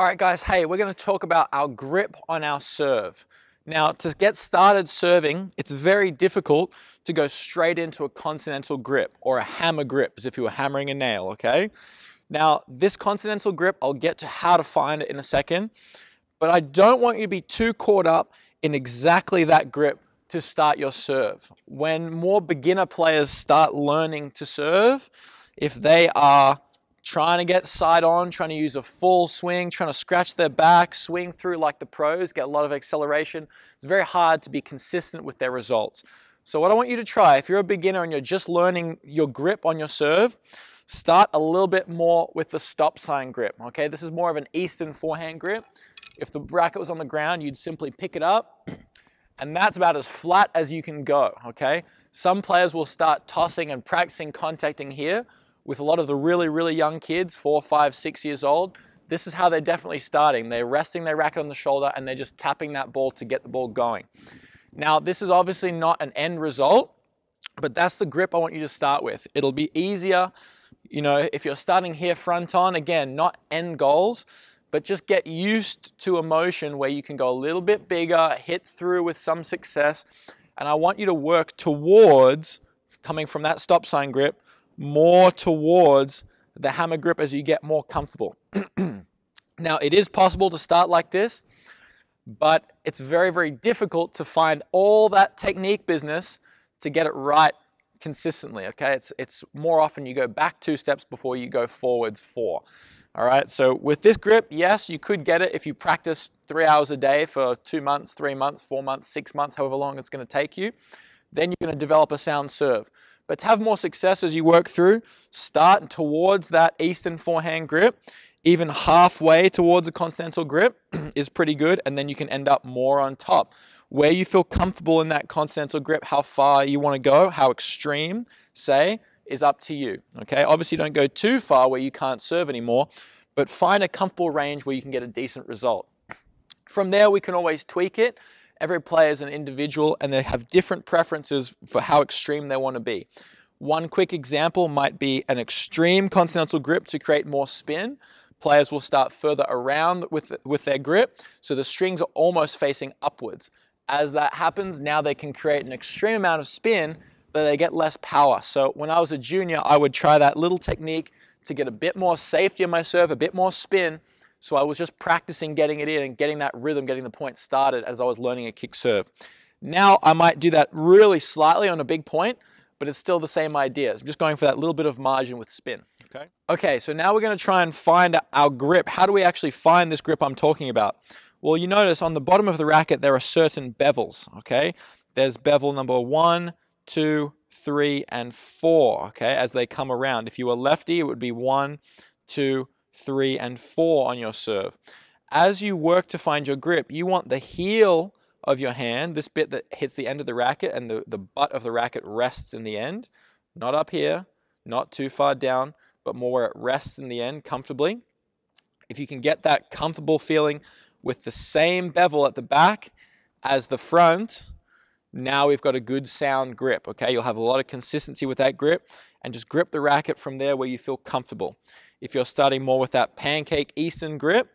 All right, guys, hey, we're going to talk about our grip on our serve. Now, to get started serving, it's very difficult to go straight into a continental grip or a hammer grip, as if you were hammering a nail, okay? Now, this continental grip, I'll get to how to find it in a second, but I don't want you to be too caught up in exactly that grip to start your serve. When more beginner players start learning to serve, if they are trying to get side on, trying to use a full swing, trying to scratch their back, swing through like the pros, get a lot of acceleration, it's very hard to be consistent with their results. So what I want you to try, if you're a beginner and you're just learning your grip on your serve, start a little bit more with the stop sign grip, okay? This is more of an Eastern forehand grip. If the racket was on the ground, you'd simply pick it up, and that's about as flat as you can go, okay? Some players will start tossing and practicing contacting here. With a lot of the really young kids, 4, 5, 6 years old, this is how they're definitely starting. They're resting their racket on the shoulder and they're just tapping that ball to get the ball going. Now, this is obviously not an end result, but that's the grip I want you to start with. It'll be easier, you know, if you're starting here front on, again, not end goals, but just get used to a motion where you can go a little bit bigger, hit through with some success. And I want you to work towards, coming from that stop sign grip, more towards the hammer grip as you get more comfortable. Now, it is possible to start like this, but it's very difficult to find all that technique business to get it right consistently, okay? It's more often you go back 2 steps before you go forwards 4. All right, so with this grip, yes, you could get it if you practice 3 hours a day for 2 months, 3 months, 4 months, 6 months, however long it's going to take you. Then you're going to develop a sound serve. But to have more success as you work through, start towards that Eastern forehand grip. Even halfway towards a continental grip is pretty good, and then you can end up more on top. Where you feel comfortable in that continental grip, how far you want to go, how extreme, say, is up to you. Okay, obviously don't go too far where you can't serve anymore, but find a comfortable range where you can get a decent result. From there, we can always tweak it. Every player is an individual and they have different preferences for how extreme they want to be. One quick example might be an extreme continental grip to create more spin. Players will start further around with their grip, so the strings are almost facing upwards. As that happens, now they can create an extreme amount of spin, but they get less power. So when I was a junior, I would try that little technique to get a bit more safety in my serve, a bit more spin. So I was just practicing getting it in and getting that rhythm, getting the point started as I was learning a kick serve. Now I might do that really slightly on a big point, but it's still the same idea. I'm just going for that little bit of margin with spin. Okay, so now we're going to try and find our grip. How do we actually find this grip I'm talking about? Well, you notice on the bottom of the racket there are certain bevels, okay? There's bevel number 1, 2, 3, and 4, okay, as they come around. If you were lefty, it would be 1, 2, 3, and 4 on your serve. As you work to find your grip, you want the heel of your hand, this bit that hits the end of the racket and the butt of the racket rests in the end, not up here, not too far down, but more where it rests in the end comfortably. If you can get that comfortable feeling with the same bevel at the back as the front, now we've got a good sound grip, okay? You'll have a lot of consistency with that grip and just grip the racket from there where you feel comfortable. If you're starting more with that pancake Eastern grip,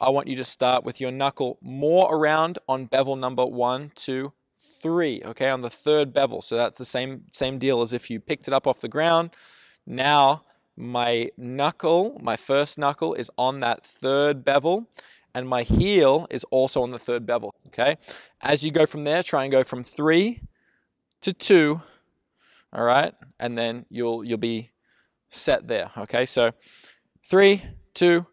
I want you to start with your knuckle more around on bevel number 1, 2, 3, okay, on the 3rd bevel. So that's the same deal as if you picked it up off the ground. Now my knuckle, my first knuckle is on that 3rd bevel, and my heel is also on the 3rd bevel, okay? As you go from there, try and go from 3 to 2, all right? And then you'll be set there, okay? So 3, 2,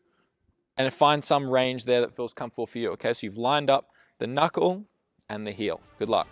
and find some range there that feels comfortable for you, okay? So you've lined up the knuckle and the heel. Good luck.